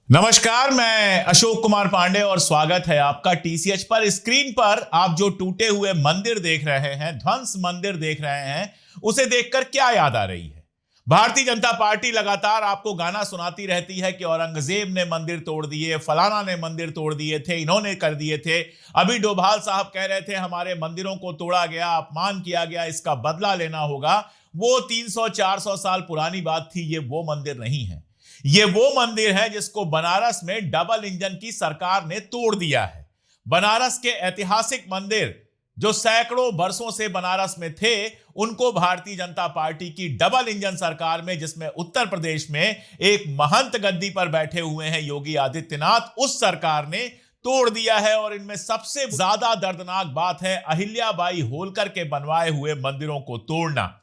नमस्कार, मैं अशोक कुमार पांडे और स्वागत है आपका टीसीएच पर। स्क्रीन पर आप जो टूटे हुए मंदिर देख रहे हैं, ध्वंस मंदिर देख रहे हैं, उसे देखकर क्या याद आ रही है? भारतीय जनता पार्टी लगातार आपको गाना सुनाती रहती है कि औरंगजेब ने मंदिर तोड़ दिए, फलाना ने मंदिर तोड़ दिए थे, इन्होंने कर दिए थे। अभी डोभाल साहब कह रहे थे हमारे मंदिरों को तोड़ा गया, अपमान किया गया, इसका बदला लेना होगा। वो 300-400 साल पुरानी बात थी, ये वो मंदिर नहीं है। ये वो मंदिर है जिसको बनारस में डबल इंजन की सरकार ने तोड़ दिया है। बनारस के ऐतिहासिक मंदिर जो सैकड़ों वर्षों से बनारस में थे, उनको भारतीय जनता पार्टी की डबल इंजन सरकार में, जिसमें उत्तर प्रदेश में एक महंत गद्दी पर बैठे हुए हैं योगी आदित्यनाथ, उस सरकार ने तोड़ दिया है। और इनमें सबसे ज्यादा दर्दनाक बात है अहिल्याबाई होलकर के बनवाए हुए मंदिरों को तोड़ना।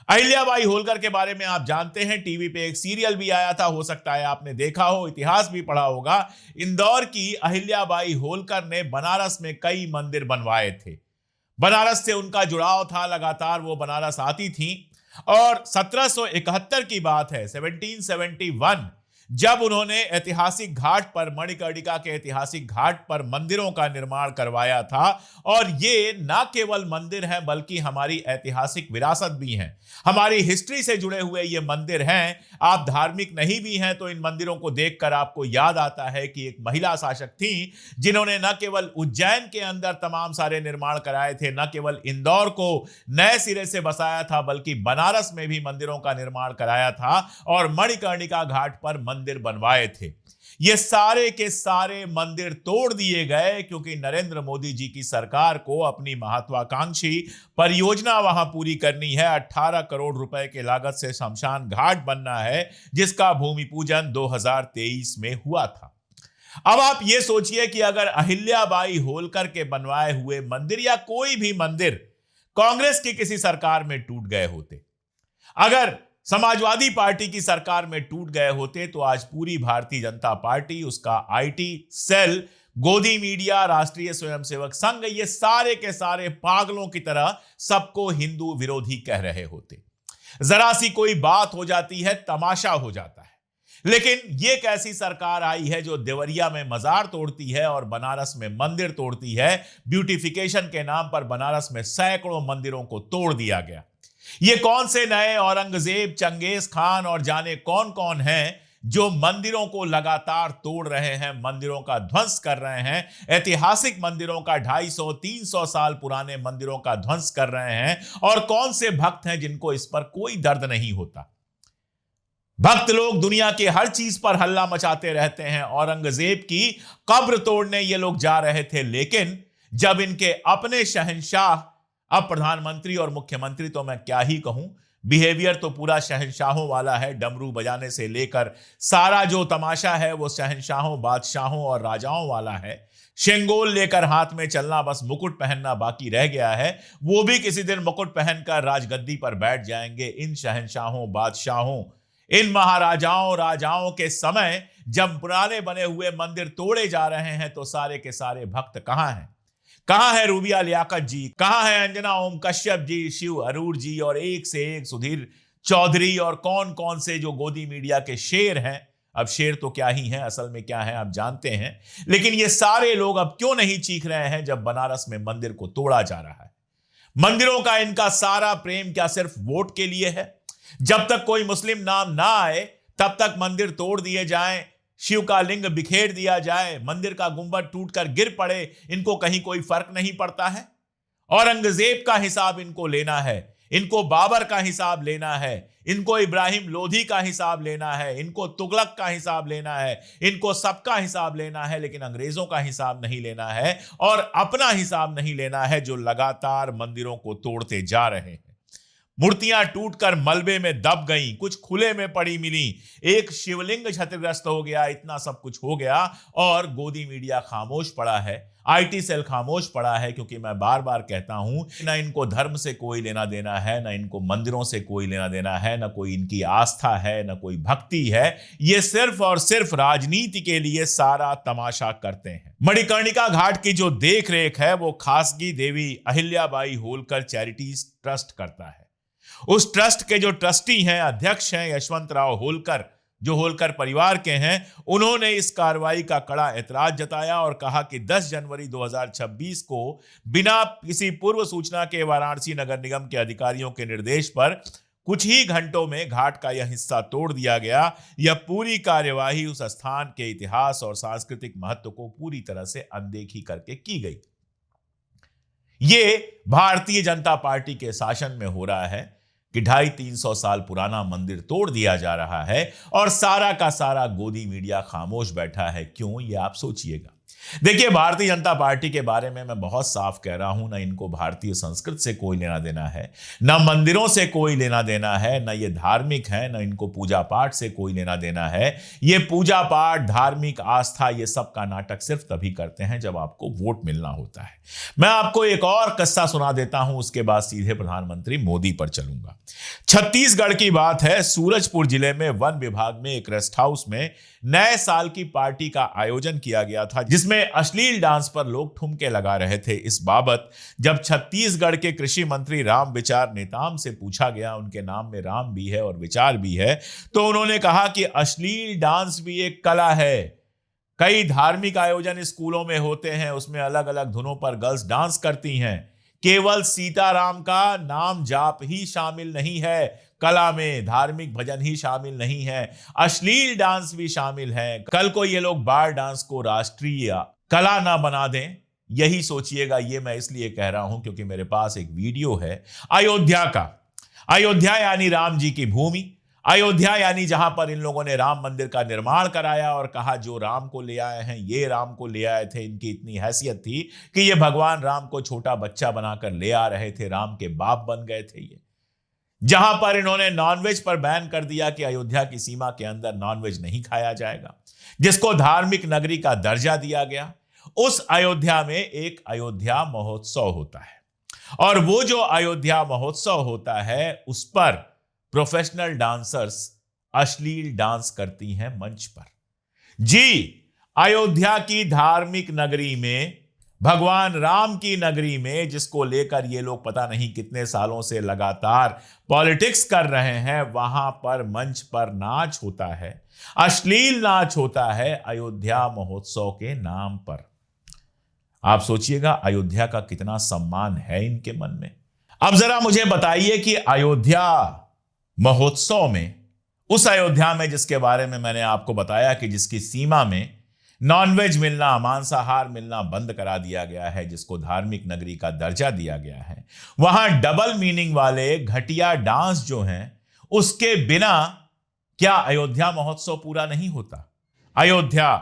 अहिल्याबाई होलकर के बारे में आप जानते हैं, टीवी पे एक सीरियल भी आया था, हो सकता है आपने देखा हो, इतिहास भी पढ़ा होगा। इंदौर की अहिल्याबाई होलकर ने बनारस में कई मंदिर बनवाए थे। बनारस से उनका जुड़ाव था, लगातार वो बनारस आती थी। और 1771 की बात है, 1771, जब उन्होंने ऐतिहासिक घाट पर, मणिकर्णिका के ऐतिहासिक घाट पर मंदिरों का निर्माण करवाया था। और ये ना केवल मंदिर है बल्कि हमारी ऐतिहासिक विरासत भी है, हमारी हिस्ट्री से जुड़े हुए ये मंदिर हैं। आप धार्मिक नहीं भी हैं तो इन मंदिरों को देखकर आपको याद आता है कि एक महिला शासक थी जिन्होंने न केवल उज्जैन के अंदर तमाम सारे निर्माण कराए थे, न केवल इंदौर को नए सिरे से बसाया था, बल्कि बनारस में भी मंदिरों का निर्माण कराया था और मणिकर्णिका घाट पर मंदिर बनवाए थे। ये सारे के सारे मंदिर तोड़ दिए गए क्योंकि नरेंद्र मोदी जी की सरकार को अपनी महत्वाकांक्षी परियोजना वहां पूरी करनी है। 18 करोड़ रुपए के लागत से शमशान घाट बनना है, जिसका भूमि पूजन 2023 में हुआ था। अब आप ये सोचिए कि अगर अहिल्याबाई होलकर के बनवाए हुए मंदिर या कोई भी मंदिर कांग्रेस की किसी सरकार में टूट गए होते, अगर समाजवादी पार्टी की सरकार में टूट गए होते, तो आज पूरी भारतीय जनता पार्टी, उसका आईटी सेल, गोदी मीडिया, राष्ट्रीय स्वयंसेवक संघ, ये सारे के सारे पागलों की तरह सबको हिंदू विरोधी कह रहे होते। जरा सी कोई बात हो जाती है, तमाशा हो जाता है। लेकिन ये कैसी सरकार आई है जो देवरिया में मजार तोड़ती है और बनारस में मंदिर तोड़ती है? ब्यूटिफिकेशन के नाम पर बनारस में सैकड़ों मंदिरों को तोड़ दिया गया। ये कौन से नए औरंगजेब, चंगेज खान और जाने कौन कौन हैं जो मंदिरों को लगातार तोड़ रहे हैं, मंदिरों का ध्वंस कर रहे हैं, ऐतिहासिक मंदिरों का 250-300 साल पुराने मंदिरों का ध्वंस कर रहे हैं? और कौन से भक्त हैं जिनको इस पर कोई दर्द नहीं होता? भक्त लोग दुनिया के हर चीज पर हल्ला मचाते रहते हैं। औरंगजेब की कब्र तोड़ने ये लोग जा रहे थे, लेकिन जब इनके अपने शहंशाह, अब प्रधानमंत्री और मुख्यमंत्री तो मैं क्या ही कहूं, बिहेवियर तो पूरा शहंशाहों वाला है। डमरू बजाने से लेकर सारा जो तमाशा है वो शहंशाहों, बादशाहों और राजाओं वाला है। शेंगोल लेकर हाथ में चलना, बस मुकुट पहनना बाकी रह गया है। वो भी किसी दिन मुकुट पहनकर राजगद्दी पर बैठ जाएंगे। इन शहंशाहों, बादशाहों, इन महाराजाओं, राजाओं के समय जब पुराने बने हुए मंदिर तोड़े जा रहे हैं, तो सारे के सारे भक्त कहां हैं? कहां है रूबिया लियाकत जी? कहां है अंजना ओम कश्यप जी, शिव अरूर जी और एक से एक सुधीर चौधरी और कौन कौन से जो गोदी मीडिया के शेर हैं? अब शेर तो क्या ही हैं, असल में क्या है आप जानते हैं। लेकिन ये सारे लोग अब क्यों नहीं चीख रहे हैं जब बनारस में मंदिर को तोड़ा जा रहा है? मंदिरों का इनका सारा प्रेम क्या सिर्फ वोट के लिए है? जब तक कोई मुस्लिम नाम ना आए तब तक मंदिर तोड़ दिए जाएं, शिव का लिंग बिखेर दिया जाए, मंदिर का गुंबद टूटकर गिर पड़े, इनको कहीं कोई फर्क नहीं पड़ता है। औरंगजेब का हिसाब इनको लेना है, इनको बाबर का हिसाब लेना है, इनको इब्राहिम लोधी का हिसाब लेना है, इनको तुगलक का हिसाब लेना है, इनको सबका हिसाब लेना है, लेकिन अंग्रेजों का हिसाब नहीं लेना है और अपना हिसाब नहीं लेना है जो लगातार मंदिरों को तोड़ते जा रहे हैं। मूर्तियां टूटकर मलबे में दब गईं, कुछ खुले में पड़ी मिली, एक शिवलिंग क्षतिग्रस्त हो गया, इतना सब कुछ हो गया और गोदी मीडिया खामोश पड़ा है, आईटी सेल खामोश पड़ा है। क्योंकि मैं बार बार कहता हूं, ना इनको धर्म से कोई लेना देना है, ना इनको मंदिरों से कोई लेना देना है, ना कोई इनकी आस्था है, ना कोई भक्ति है। ये सिर्फ और सिर्फ राजनीति के लिए सारा तमाशा करते हैं। मणिकर्णिका घाट की जो देख रेख है वो खासगी देवी अहिल्याबाई होलकर चैरिटीज ट्रस्ट करता है। उस ट्रस्ट के जो ट्रस्टी हैं, अध्यक्ष हैं यशवंत राव होलकर, जो होलकर परिवार के हैं, उन्होंने इस कार्रवाई का कड़ा ऐतराज जताया और कहा कि 10 जनवरी 2026 को बिना किसी पूर्व सूचना के वाराणसी नगर निगम के अधिकारियों के निर्देश पर कुछ ही घंटों में घाट का यह हिस्सा तोड़ दिया गया। यह पूरी कार्यवाही उस स्थान के इतिहास और सांस्कृतिक महत्व को पूरी तरह से अनदेखी करके की गई। ये भारतीय जनता पार्टी के शासन में हो रहा है कि 250-300 साल पुराना मंदिर तोड़ दिया जा रहा है और सारा का सारा गोदी मीडिया खामोश बैठा है। क्यों, ये आप सोचिएगा। देखिए, भारतीय जनता पार्टी के बारे में मैं बहुत साफ कह रहा हूं, ना इनको भारतीय संस्कृति से कोई लेना देना है, ना मंदिरों से कोई लेना देना है, ना ये धार्मिक है, ना इनको पूजा पाठ से कोई लेना देना है। ये पूजा पाठ, धार्मिक आस्था, ये सब का नाटक सिर्फ तभी करते हैं जब आपको वोट मिलना होता है। मैं आपको एक और किस्सा सुना देता हूं, उसके बाद सीधे प्रधानमंत्री मोदी पर चलूंगा। छत्तीसगढ़ की बात है। सूरजपुर जिले में वन विभाग में एक रेस्ट हाउस में नए साल की पार्टी का आयोजन किया गया था, जिसमें अश्लील डांस पर लोग ठुमके लगा रहे थे। इस बाबत जब छत्तीसगढ़ के कृषि मंत्री राम विचार नेताम से पूछा गया, उनके नाम में राम भी है और विचार भी है, तो उन्होंने कहा कि अश्लील डांस भी एक कला है। कई धार्मिक आयोजन स्कूलों में होते हैं, उसमें अलग अलग धुनों पर गर्ल्स डांस करती हैं। केवल सीताराम का नाम जाप ही शामिल नहीं है कला में, धार्मिक भजन ही शामिल नहीं है, अश्लील डांस भी शामिल है। कल को ये लोग बार डांस को राष्ट्रीय कला ना बना दें, यही सोचिएगा। ये मैं इसलिए कह रहा हूं क्योंकि मेरे पास एक वीडियो है अयोध्या का। अयोध्या यानी राम जी की भूमि, अयोध्या यानी जहां पर इन लोगों ने राम मंदिर का निर्माण कराया और कहा जो राम को ले आए हैं, ये राम को ले आए थे। इनकी इतनी हैसियत थी कि ये भगवान राम को छोटा बच्चा बनाकर ले आ रहे थे, राम के बाप बन गए थे ये। जहां पर इन्होंने नॉनवेज पर बैन कर दिया कि अयोध्या की सीमा के अंदर नॉनवेज नहीं खाया जाएगा, जिसको धार्मिक नगरी का दर्जा दिया गया। उस अयोध्या में एक अयोध्या महोत्सव होता है और वो जो अयोध्या महोत्सव होता है उस पर प्रोफेशनल डांसर्स अश्लील डांस करती हैं मंच पर। जी, अयोध्या की धार्मिक नगरी में, भगवान राम की नगरी में, जिसको लेकर ये लोग पता नहीं कितने सालों से लगातार पॉलिटिक्स कर रहे हैं, वहां पर मंच पर नाच होता है, अश्लील नाच होता है अयोध्या महोत्सव के नाम पर। आप सोचिएगा अयोध्या का कितना सम्मान है इनके मन में। अब जरा मुझे बताइए कि अयोध्या महोत्सव में, उस अयोध्या में जिसके बारे में मैंने आपको बताया कि जिसकी सीमा में नॉनवेज मिलना, मांसाहार मिलना बंद करा दिया गया है, जिसको धार्मिक नगरी का दर्जा दिया गया है, वहां डबल मीनिंग वाले घटिया डांस जो हैं, उसके बिना क्या अयोध्या महोत्सव पूरा नहीं होता? अयोध्या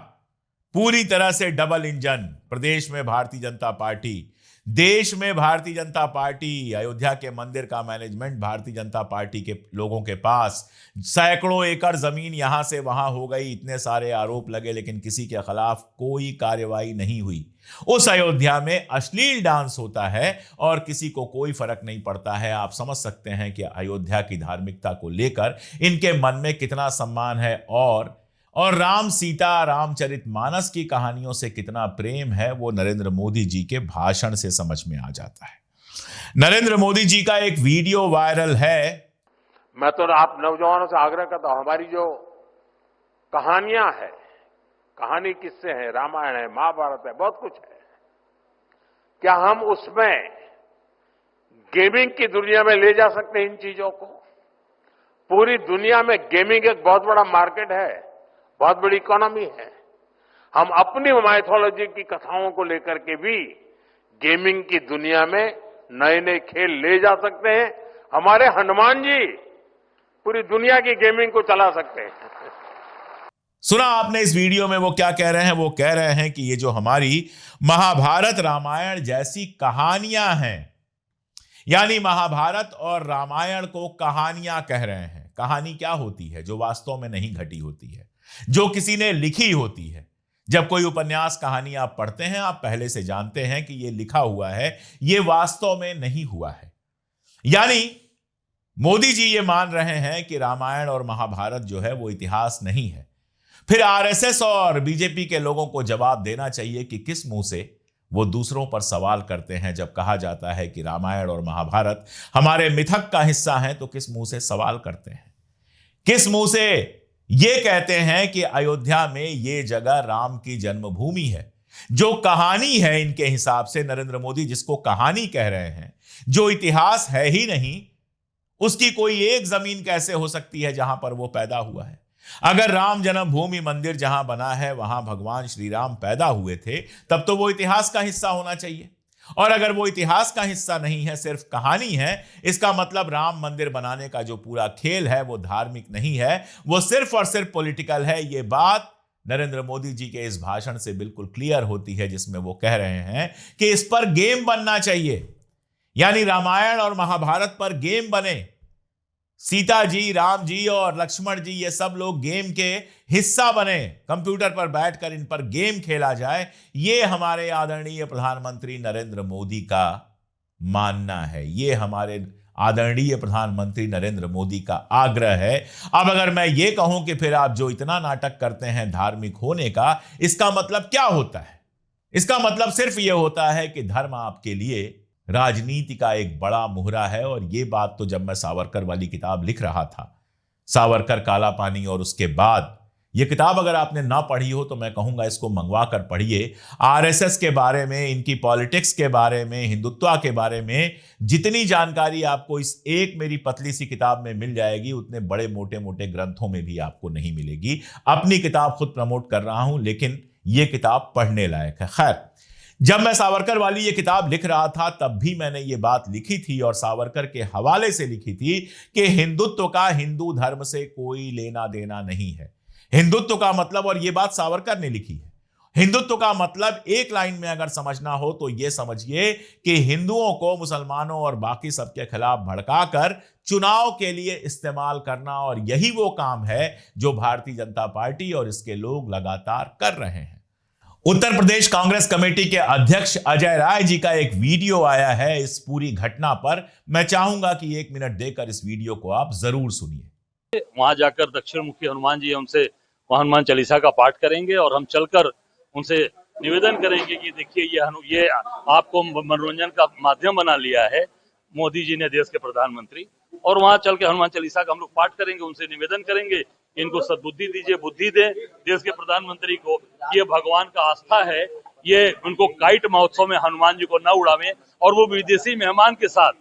पूरी तरह से डबल इंजन, प्रदेश में भारतीय जनता पार्टी, देश में भारतीय जनता पार्टी, अयोध्या के मंदिर का मैनेजमेंट भारतीय जनता पार्टी के लोगों के पास। सैकड़ों एकड़ जमीन यहां से वहां हो गई, इतने सारे आरोप लगे, लेकिन किसी के खिलाफ कोई कार्रवाई नहीं हुई। उस अयोध्या में अश्लील डांस होता है और किसी को कोई फर्क नहीं पड़ता है। आप समझ सकते हैं कि अयोध्या की धार्मिकता को लेकर इनके मन में कितना सम्मान है और राम सीता, रामचरितमानस की कहानियों से कितना प्रेम है, वो नरेंद्र मोदी जी के भाषण से समझ में आ जाता है। नरेंद्र मोदी जी का एक वीडियो वायरल है। मैं तो आप नौजवानों से आग्रह करता हूं, हमारी जो कहानियां हैं, कहानी किससे है, रामायण है, महाभारत है, बहुत कुछ है, क्या हम उसमें गेमिंग की दुनिया में ले जा सकते हैं इन चीजों को? पूरी दुनिया में गेमिंग एक बहुत बड़ा मार्केट है, बहुत बड़ी इकोनॉमी है। हम अपनी माइथोलॉजी की कथाओं को लेकर के भी गेमिंग की दुनिया में नए नए खेल ले जा सकते हैं। हमारे हनुमान जी पूरी दुनिया की गेमिंग को चला सकते हैं। सुना आपने इस वीडियो में वो क्या कह रहे हैं? वो कह रहे हैं कि ये जो हमारी महाभारत रामायण जैसी कहानियां हैं, यानी महाभारत और रामायण को कहानियां कह रहे हैं। कहानी क्या होती है? जो वास्तव में नहीं घटी होती है, जो किसी ने लिखी होती है। जब कोई उपन्यास, कहानी आप पढ़ते हैं, आप पहले से जानते हैं कि यह लिखा हुआ है, यह वास्तव में नहीं हुआ है। यानी मोदी जी ये मान रहे हैं कि रामायण और महाभारत जो है वो इतिहास नहीं है। फिर आरएसएस और बीजेपी के लोगों को जवाब देना चाहिए कि किस मुंह से वो दूसरों पर सवाल करते हैं। जब कहा जाता है कि रामायण और महाभारत हमारे मिथक का हिस्सा है, तो किस मुंह से सवाल करते हैं? किस मुंह से ये कहते हैं कि अयोध्या में ये जगह राम की जन्मभूमि है। जो कहानी है इनके हिसाब से, नरेंद्र मोदी जिसको कहानी कह रहे हैं, जो इतिहास है ही नहीं, उसकी कोई एक जमीन कैसे हो सकती है जहां पर वो पैदा हुआ है? अगर राम जन्मभूमि मंदिर जहां बना है वहां भगवान श्री राम पैदा हुए थे, तब तो वो इतिहास का हिस्सा होना चाहिए। और अगर वो इतिहास का हिस्सा नहीं है, सिर्फ कहानी है, इसका मतलब राम मंदिर बनाने का जो पूरा खेल है वो धार्मिक नहीं है, वो सिर्फ और सिर्फ पॉलिटिकल है। ये बात नरेंद्र मोदी जी के इस भाषण से बिल्कुल क्लियर होती है, जिसमें वो कह रहे हैं कि इस पर गेम बनना चाहिए, यानी रामायण और महाभारत पर गेम बने। सीता जी, राम जी और लक्ष्मण जी, ये सब लोग गेम के हिस्सा बने, कंप्यूटर पर बैठकर इन पर गेम खेला जाए। ये हमारे आदरणीय प्रधानमंत्री नरेंद्र मोदी का मानना है, ये हमारे आदरणीय प्रधानमंत्री नरेंद्र मोदी का आग्रह है। अब अगर मैं ये कहूं कि फिर आप जो इतना नाटक करते हैं धार्मिक होने का, इसका मतलब क्या होता है? इसका मतलब सिर्फ यह होता है कि धर्म आपके लिए राजनीति का एक बड़ा मुहरा है। और यह बात तो जब मैं सावरकर वाली किताब लिख रहा था, सावरकर काला पानी, और उसके बाद यह किताब अगर आपने ना पढ़ी हो तो मैं कहूंगा इसको मंगवा कर पढ़िए। आरएसएस के बारे में, इनकी पॉलिटिक्स के बारे में, हिंदुत्व के बारे में जितनी जानकारी आपको इस एक मेरी पतली सी किताब में मिल जाएगी, उतने बड़े मोटे मोटे ग्रंथों में भी आपको नहीं मिलेगी। अपनी किताब खुद प्रमोट कर रहा हूं, लेकिन यह किताब पढ़ने लायक है। खैर, जब मैं सावरकर वाली ये किताब लिख रहा था तब भी मैंने ये बात लिखी थी, और सावरकर के हवाले से लिखी थी कि हिंदुत्व का हिंदू धर्म से कोई लेना देना नहीं है। हिंदुत्व का मतलब, और ये बात सावरकर ने लिखी है, हिंदुत्व का मतलब एक लाइन में अगर समझना हो तो यह समझिए कि हिंदुओं को मुसलमानों और बाकी सबके खिलाफ भड़काकर चुनाव के लिए इस्तेमाल करना। और यही वो काम है जो भारतीय जनता पार्टी और इसके लोग लगातार कर रहे हैं। उत्तर प्रदेश कांग्रेस कमेटी के अध्यक्ष अजय राय जी का एक वीडियो आया है इस पूरी घटना पर। मैं चाहूंगा कि 1 मिनट देकर इस वीडियो को आप जरूर सुनिए। वहां जाकर दक्षिण मुखी हनुमान जी हमसे हनुमान चालीसा का पाठ करेंगे, और हम चलकर उनसे निवेदन करेंगे कि देखिए ये आपको मनोरंजन का माध्यम बना लिया है मोदी जी ने, देश के प्रधानमंत्री। और वहां चल के हनुमान चालीसा का हम लोग पाठ करेंगे, उनसे निवेदन करेंगे कि इनको सद्बुद्धि दीजिए, बुद्धि दे देश के प्रधानमंत्री को। ये भगवान का आस्था है, ये उनको काइट महोत्सव में हनुमान जी को न उड़ावे, और वो विदेशी मेहमान के साथ,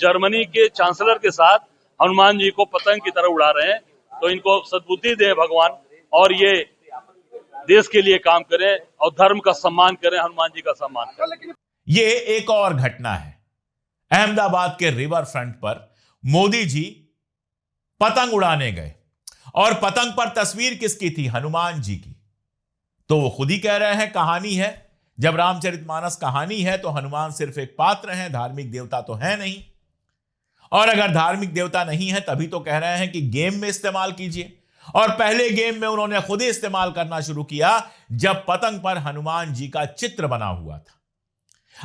जर्मनी के चांसलर के साथ हनुमान जी को पतंग की तरह उड़ा रहे हैं। तो इनको सद्बुद्धि दे भगवान, और ये देश के लिए काम करें और धर्म का सम्मान करें, हनुमान जी का सम्मान करें। ये एक और घटना है, अहमदाबाद के रिवर फ्रंट पर मोदी जी पतंग उड़ाने गए, और पतंग पर तस्वीर किसकी थी? हनुमान जी की। तो वो खुद ही कह रहे हैं कहानी है। जब रामचरितमानस कहानी है तो हनुमान सिर्फ एक पात्र हैं, धार्मिक देवता तो है नहीं। और अगर धार्मिक देवता नहीं है तभी तो कह रहे हैं कि गेम में इस्तेमाल कीजिए। और पहले गेम में उन्होंने खुद ही इस्तेमाल करना शुरू किया जब पतंग पर हनुमान जी का चित्र बना हुआ था।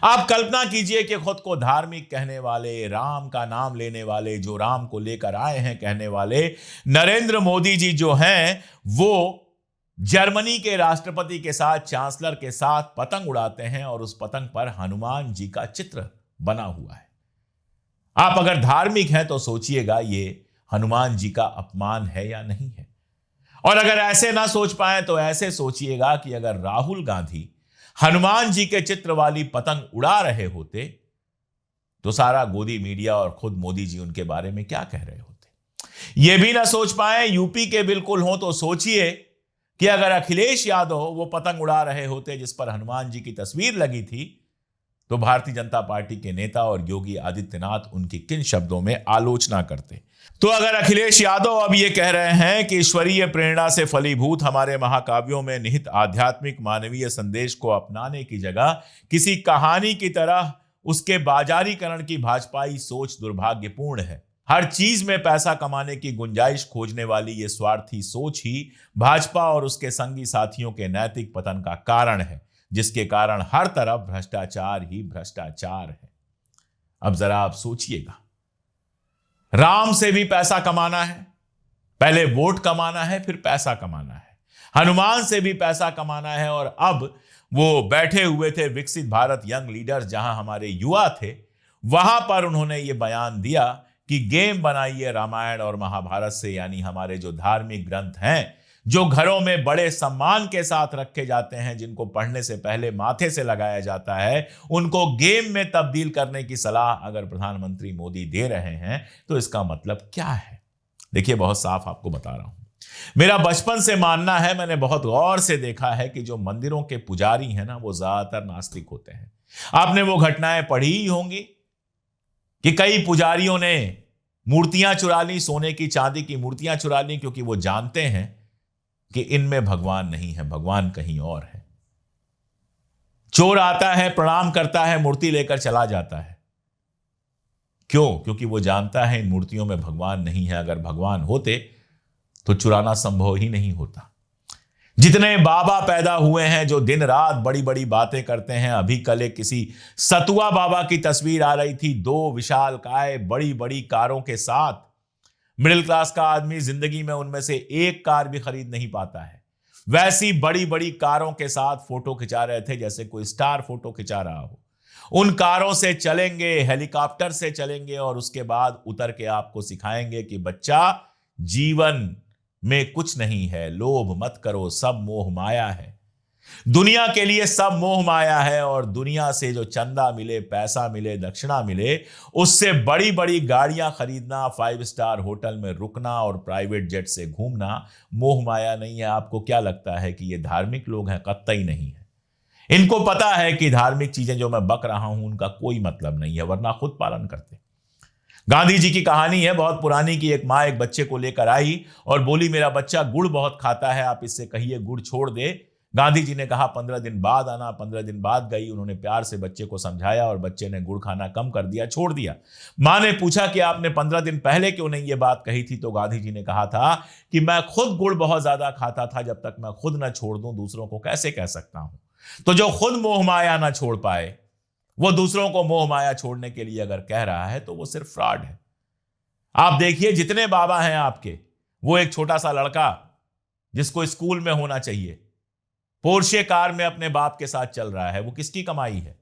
आप कल्पना कीजिए कि खुद को धार्मिक कहने वाले, राम का नाम लेने वाले, जो राम को लेकर आए हैं कहने वाले नरेंद्र मोदी जी जो हैं, वो जर्मनी के राष्ट्रपति के साथ, चांसलर के साथ पतंग उड़ाते हैं, और उस पतंग पर हनुमान जी का चित्र बना हुआ है। आप अगर धार्मिक हैं तो सोचिएगा ये हनुमान जी का अपमान है या नहीं है। और अगर ऐसे ना सोच पाए तो ऐसे सोचिएगा कि अगर राहुल गांधी हनुमान जी के चित्र वाली पतंग उड़ा रहे होते तो सारा गोदी मीडिया और खुद मोदी जी उनके बारे में क्या कह रहे होते। यह भी ना सोच पाए यूपी के बिल्कुल हो तो सोचिए कि अगर अखिलेश यादव वो पतंग उड़ा रहे होते जिस पर हनुमान जी की तस्वीर लगी थी, तो भारतीय जनता पार्टी के नेता और योगी आदित्यनाथ उनकी किन शब्दों में आलोचना करते। तो अगर अखिलेश यादव अब ये कह रहे हैं कि ईश्वरीय प्रेरणा से फलीभूत हमारे महाकाव्यों में निहित आध्यात्मिक मानवीय संदेश को अपनाने की जगह किसी कहानी की तरह उसके बाजारीकरण की भाजपाई सोच दुर्भाग्यपूर्ण है। हर चीज में पैसा कमाने की गुंजाइश खोजने वाली ये स्वार्थी सोच ही भाजपा और उसके संगी साथियों के नैतिक पतन का कारण है, जिसके कारण हर तरफ भ्रष्टाचार ही भ्रष्टाचार है। अब जरा आप सोचिएगा, राम से भी पैसा कमाना है, पहले वोट कमाना है, फिर पैसा कमाना है। हनुमान से भी पैसा कमाना है, और अब वो बैठे हुए थे विकसित भारत यंग लीडर्स, जहां हमारे युवा थे, वहां पर उन्होंने ये बयान दिया कि गेम बनाइए रामायण और महाभारत से, यानी हमारे जो धार्मिक ग्रंथ हैं, जो घरों में बड़े सम्मान के साथ रखे जाते हैं, जिनको पढ़ने से पहले माथे से लगाया जाता है, उनको गेम में तब्दील करने की सलाह अगर प्रधानमंत्री मोदी दे रहे हैं तो इसका मतलब क्या है? देखिए, बहुत साफ आपको बता रहा हूं। मेरा बचपन से मानना है, मैंने बहुत गौर से देखा है कि जो मंदिरों के पुजारी हैं ना, वो ज्यादातर नास्तिक होते हैं। आपने वो घटनाएं पढ़ी ही होंगी कि कई पुजारियों ने मूर्तियां चुरा ली, सोने की चांदी की मूर्तियां चुरा ली, क्योंकि वो जानते हैं कि इनमें भगवान नहीं है, भगवान कहीं और है। चोर आता है, प्रणाम करता है, मूर्ति लेकर चला जाता है। क्यों? क्योंकि वो जानता है इन मूर्तियों में भगवान नहीं है। अगर भगवान होते तो चुराना संभव ही नहीं होता। जितने बाबा पैदा हुए हैं जो दिन रात बड़ी बड़ी बातें करते हैं, अभी कल एक किसी सतुआ बाबा की तस्वीर आ रही थी, 2 विशालकाय बड़ी बड़ी कारों के साथ। मिडिल क्लास का आदमी जिंदगी में उनमें से एक कार भी खरीद नहीं पाता है। वैसी बड़ी बड़ी कारों के साथ फोटो खिंचा रहे थे जैसे कोई स्टार फोटो खिंचा रहा हो। उन कारों से चलेंगे, हेलीकॉप्टर से चलेंगे और उसके बाद उतर के आपको सिखाएंगे कि बच्चा, जीवन में कुछ नहीं है, लोभ मत करो, सब मोह माया है। दुनिया के लिए सब मोह माया है और दुनिया से जो चंदा मिले, पैसा मिले, दक्षिणा मिले, उससे बड़ी बड़ी गाड़ियां खरीदना, 5 स्टार होटल में रुकना और प्राइवेट जेट से घूमना मोह माया नहीं है। आपको क्या लगता है कि ये धार्मिक लोग हैं? कतई नहीं है। इनको पता है कि धार्मिक चीजें जो मैं बक रहा हूं उनका कोई मतलब नहीं है, वरना खुद पालन करते। गांधी जी की कहानी है बहुत पुरानी कि एक माँ एक बच्चे को लेकर आई और बोली, मेरा बच्चा गुड़ बहुत खाता है, आप इससे कहिए गुड़ छोड़ दे। गांधी जी ने कहा 15 दिन बाद आना। 15 दिन बाद गई, उन्होंने प्यार से बच्चे को समझाया और बच्चे ने गुड़ खाना कम कर दिया, छोड़ दिया। मां ने पूछा कि आपने 15 दिन पहले क्यों नहीं ये बात कही थी? तो गांधी जी ने कहा था कि मैं खुद गुड़ बहुत ज्यादा खाता था, जब तक मैं खुद ना छोड़ दूं दूसरों को कैसे कह सकता हूं। तो जो खुद मोह माया ना छोड़ पाए, वो दूसरों को मोह माया छोड़ने के लिए अगर कह रहा है तो वो सिर्फ फ्रॉड है। आप देखिए, जितने बाबा हैं आपके, वो एक छोटा सा लड़का जिसको स्कूल में होना चाहिए, पोर्शे कार में अपने बाप के साथ चल रहा है, वो किसकी कमाई है?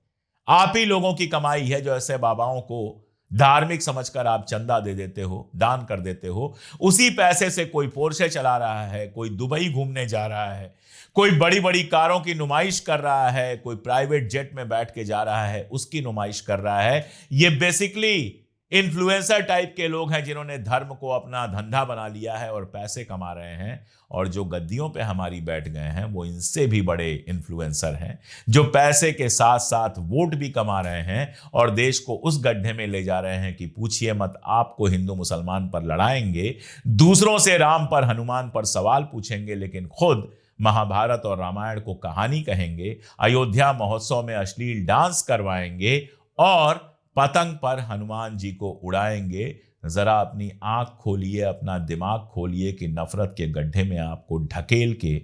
आप ही लोगों की कमाई है, जो ऐसे बाबाओं को धार्मिक समझकर आप चंदा दे देते हो, दान कर देते हो। उसी पैसे से कोई पोर्शे चला रहा है, कोई दुबई घूमने जा रहा है, कोई बड़ी बड़ी कारों की नुमाइश कर रहा है, कोई प्राइवेट जेट में बैठ के जा रहा है, उसकी नुमाइश कर रहा है। ये बेसिकली इन्फ्लुएंसर टाइप के लोग हैं जिन्होंने धर्म को अपना धंधा बना लिया है और पैसे कमा रहे हैं। और जो गद्दियों पे हमारी बैठ गए हैं वो इनसे भी बड़े इन्फ्लुएंसर हैं, जो पैसे के साथ साथ वोट भी कमा रहे हैं और देश को उस गड्ढे में ले जा रहे हैं कि पूछिए मत। आपको हिंदू मुसलमान पर लड़ाएंगे, दूसरों से राम पर हनुमान पर सवाल पूछेंगे, लेकिन खुद महाभारत और रामायण को कहानी कहेंगे, अयोध्या महोत्सव में अश्लील डांस करवाएंगे और पतंग पर हनुमान जी को उड़ाएंगे। जरा अपनी आंख खोलिए, अपना दिमाग खोलिए कि नफरत के गड्ढे में आपको ढकेल के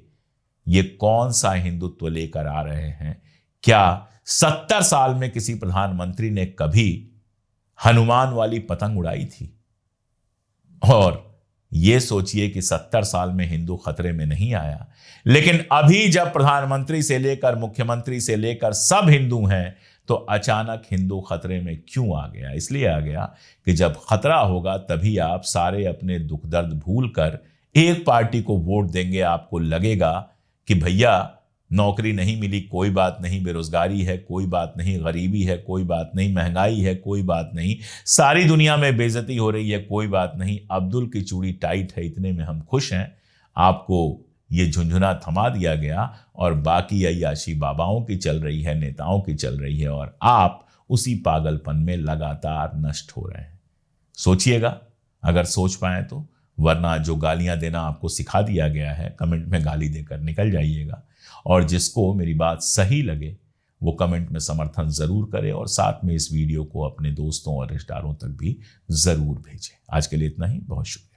ये कौन सा हिंदुत्व लेकर आ रहे हैं। क्या 70 साल में किसी प्रधानमंत्री ने कभी हनुमान वाली पतंग उड़ाई थी? और ये सोचिए कि 70 साल में हिंदू खतरे में नहीं आया, लेकिन अभी जब प्रधानमंत्री से लेकर मुख्यमंत्री से लेकर सब हिंदू हैं, तो अचानक हिंदू खतरे में क्यों आ गया? इसलिए आ गया कि जब खतरा होगा तभी आप सारे अपने दुख दर्द भूलकर एक पार्टी को वोट देंगे। आपको लगेगा कि भैया नौकरी नहीं मिली, कोई बात नहीं, बेरोजगारी है, कोई बात नहीं, गरीबी है, कोई बात नहीं, महंगाई है, कोई बात नहीं, सारी दुनिया में बेइज्जती हो रही है, कोई बात नहीं, अब्दुल की चूड़ी टाइट है, इतने में हम खुश हैं। आपको ये झुंझुना थमा दिया गया और बाकी अय्याशी बाबाओं की चल रही है, नेताओं की चल रही है और आप उसी पागलपन में लगातार नष्ट हो रहे हैं। सोचिएगा अगर सोच पाए तो, वरना जो गालियां देना आपको सिखा दिया गया है, कमेंट में गाली देकर निकल जाइएगा। और जिसको मेरी बात सही लगे वो कमेंट में समर्थन जरूर करे और साथ में इस वीडियो को अपने दोस्तों और रिश्तेदारों तक भी जरूर भेजें। आज के लिए इतना ही, बहुत शुक्रिया।